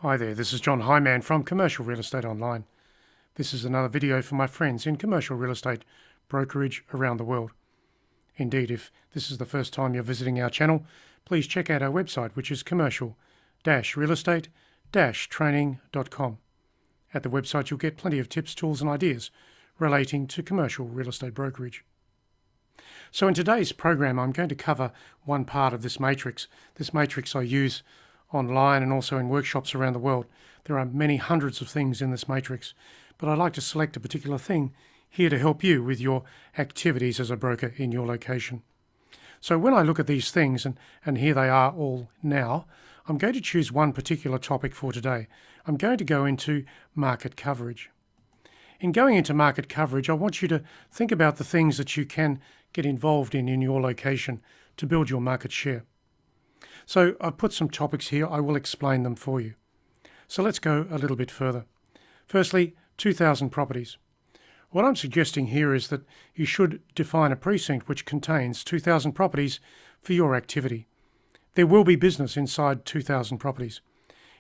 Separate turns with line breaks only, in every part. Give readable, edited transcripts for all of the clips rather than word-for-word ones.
Hi there, this is John Hyman from Commercial Real Estate Online. This is another video for my friends in commercial real estate brokerage around the world. Indeed, if this is the first time you're visiting our channel, please check out our website, which is commercial-realestate-training.com. At the website, you'll get plenty of tips, tools and ideas relating to commercial real estate brokerage. So in today's program, I'm going to cover one part of this matrix. This matrix I use online and also in workshops around the world. There are many hundreds of things in this matrix, but I like to select a particular thing here to help you with your activities as a broker in your location. So when I look at these things, and here they are all now, I'm going to choose one particular topic for today. I'm going to go into market coverage. In going into market coverage, I want you to think about the things that you can get involved in your location to build your market share. So I've put some topics here. I will explain them for you. So let's go a little bit further. Firstly, 2,000 properties. What I'm suggesting here is that you should define a precinct which contains 2,000 properties for your activity. There will be business inside 2,000 properties.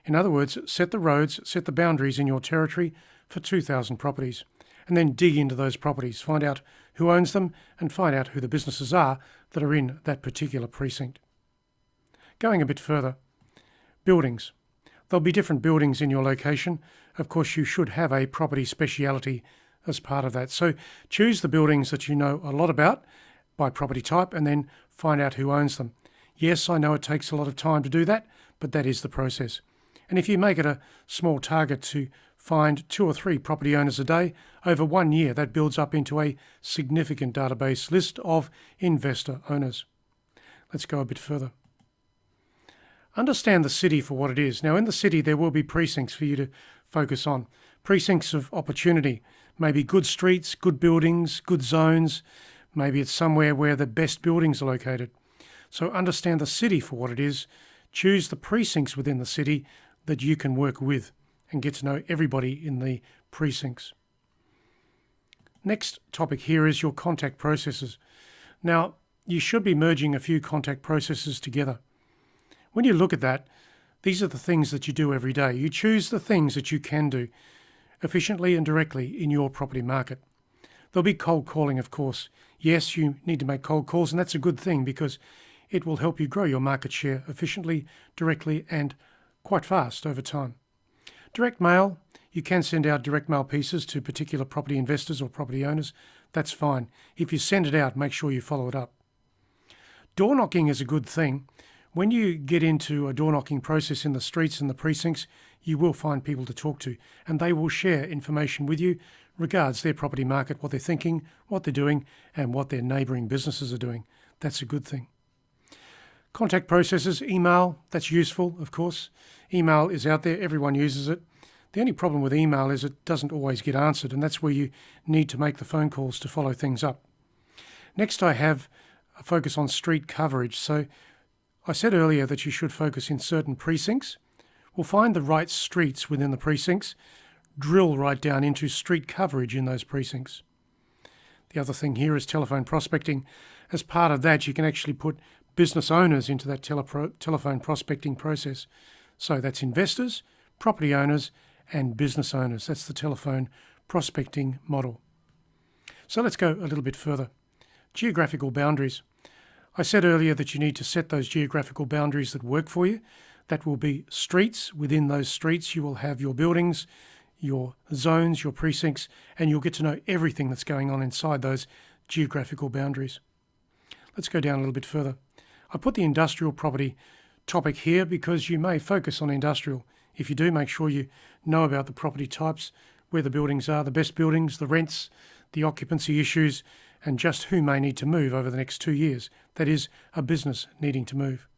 In other words, set the roads, set the boundaries in your territory for 2,000 properties, and then dig into those properties, find out who owns them, and find out who the businesses are that are in that particular precinct. Going a bit further, buildings. There'll be different buildings in your location. Of course, you should have a property speciality as part of that. So choose the buildings that you know a lot about by property type and then find out who owns them. Yes, I know it takes a lot of time to do that, but that is the process. And if you make it a small target to find 2 or 3 property owners a day, over 1 year, that builds up into a significant database list of investor owners. Let's go a bit further. Understand the city for what it is. Now, in the city, there will be precincts for you to focus on. Precincts of opportunity, maybe good streets, good buildings, good zones. Maybe it's somewhere where the best buildings are located. So understand the city for what it is. Choose the precincts within the city that you can work with and get to know everybody in the precincts. Next topic here is your contact processes. Now, you should be merging a few contact processes together. When you look at that, these are the things that you do every day. You choose the things that you can do efficiently and directly in your property market. There'll be cold calling, of course. Yes, you need to make cold calls, and that's a good thing because it will help you grow your market share efficiently, directly, and quite fast over time. Direct mail, you can send out direct mail pieces to particular property investors or property owners. That's fine. If you send it out, make sure you follow it up. Door knocking is a good thing. When you get into a door knocking process in the streets and the precincts, you will find people to talk to, and they will share information with you regards their property market, what they're thinking, what they're doing, and what their neighbouring businesses are doing. That's a good thing. Contact processes, email, that's useful, of course. Email is out there, everyone uses it. The only problem with email is it doesn't always get answered, and that's where you need to make the phone calls to follow things up. Next, I have a focus on street coverage. So I said earlier that you should focus in certain precincts. We'll find the right streets within the precincts, drill right down into street coverage in those precincts. The other thing here is telephone prospecting. As part of that, you can actually put business owners into that telephone prospecting process. So that's investors, property owners, and business owners. That's the telephone prospecting model. So let's go a little bit further. Geographical boundaries. I said earlier that you need to set those geographical boundaries that work for you. That will be streets. Within those streets, you will have your buildings, your zones, your precincts, and you'll get to know everything that's going on inside those geographical boundaries. Let's go down a little bit further. I put the industrial property topic here because you may focus on industrial. If you do, make sure you know about the property types, where the buildings are, the best buildings, the rents, the occupancy issues, and just who may need to move over the next 2 years. That is, a business needing to move.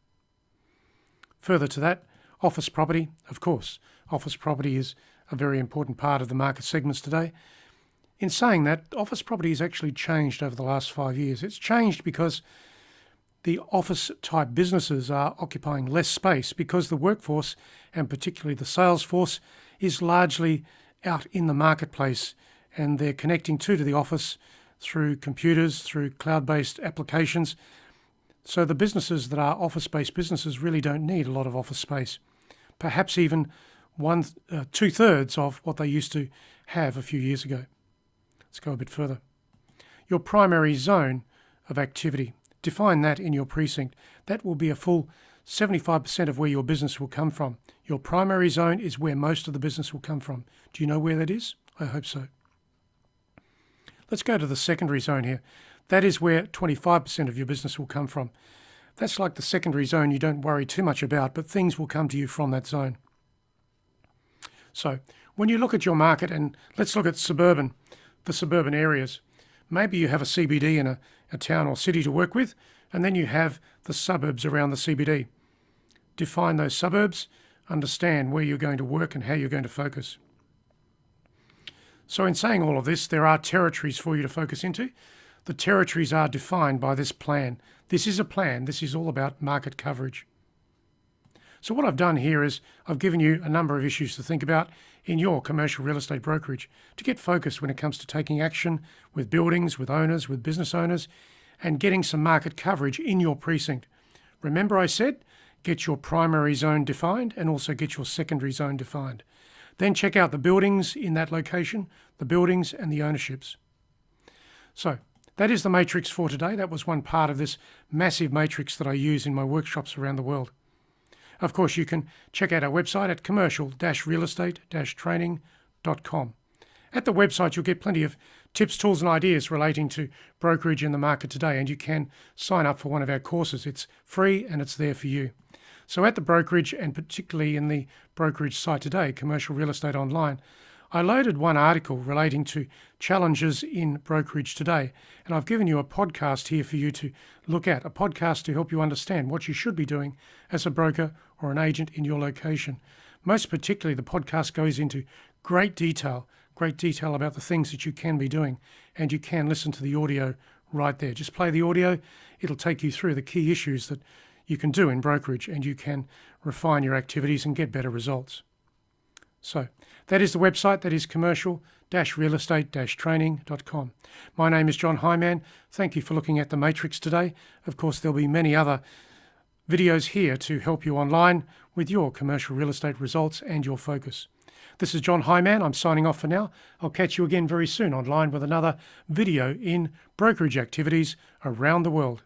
Further to that, office property, of course. Office property is a very important part of the market segments today. In saying that, office property has actually changed over the last 5 years. It's changed because the office type businesses are occupying less space because the workforce, and particularly the sales force, is largely out in the marketplace, and they're connecting to the office through computers, through cloud-based applications. So the businesses that are office-based businesses really don't need a lot of office space. Perhaps even two-thirds of what they used to have a few years ago. Let's go a bit further. Your primary zone of activity. Define that in your precinct. That will be a full 75% of where your business will come from. Your primary zone is where most of the business will come from. Do you know where that is? I hope so. Let's go to the secondary zone here. That is where 25% of your business will come from. That's like the secondary zone you don't worry too much about, but things will come to you from that zone. So when you look at your market, and let's look at the suburban areas, maybe you have a CBD in a town or city to work with, and then you have the suburbs around the CBD. Define those suburbs, understand where you're going to work and how you're going to focus. So in saying all of this, there are territories for you to focus into. The territories are defined by this plan. This is a plan. This is all about market coverage. So what I've done here is I've given you a number of issues to think about in your commercial real estate brokerage to get focused when it comes to taking action with buildings, with owners, with business owners, and getting some market coverage in your precinct. Remember I said, get your primary zone defined and also get your secondary zone defined. Then check out the buildings in that location, the buildings and the ownerships. So that is the matrix for today. That was one part of this massive matrix that I use in my workshops around the world. Of course, you can check out our website at commercial-realestate-training.com. At the website, you'll get plenty of tips, tools and ideas relating to brokerage in the market today, and you can sign up for one of our courses. It's free and it's there for you. So at the brokerage, and particularly in the brokerage site today, Commercial Real Estate Online, I loaded one article relating to challenges in brokerage today, and I've given you a podcast here for you to look at, a podcast to help you understand what you should be doing as a broker or an agent in your location. Most particularly, the podcast goes into great detail about the things that you can be doing, and you can listen to the audio right there. Just play the audio. It'll take you through the key issues that you can do in brokerage, and you can refine your activities and get better results. So that is the website. That is commercial-realestate-training.com. My name is John Hyman. Thank you for looking at the Matrix today. Of course, there'll be many other videos here to help you online with your commercial real estate results and your focus. This is John Hyman. I'm signing off for now. I'll catch you again very soon online with another video in brokerage activities around the world.